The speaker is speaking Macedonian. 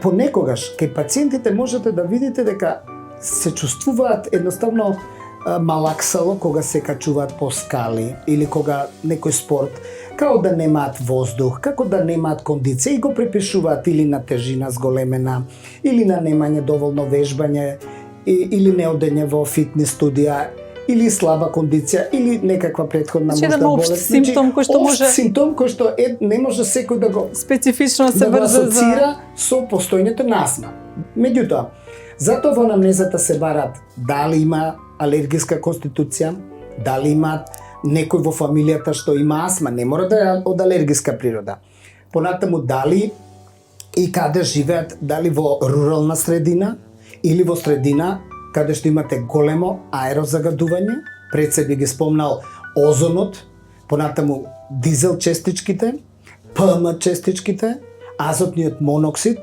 Понекогаш кај пациентите можете да видите дека се чувствуваат едноставно малаксало кога се качуваат по скали или кога некој спорт, како да немаат воздух, како да немаат кондиција и го припишуваат или на тежина зголемена, или на немање доволно вежбање, или неодење во фитнес студија, или слаба кондиција, или некаква претходна Значи, можда еден общ болест. симптом кој што може симптом кој што не може секој да го специфично се да го врзе асоцира со постојањето на астма. Меѓутоа, затоа во анамнезата се барат дали има алергиска конституција, дали имаат некој во фамилијата што има астма, не мора да е од алергиска природа. Понатаму дали и каде живеат, дали во рурална средина или во средина каде што имате големо аерозагадување, пред себе ги спомнал озонот, понатаму дизел честичките, ПМ честичките, азотниот моноксид,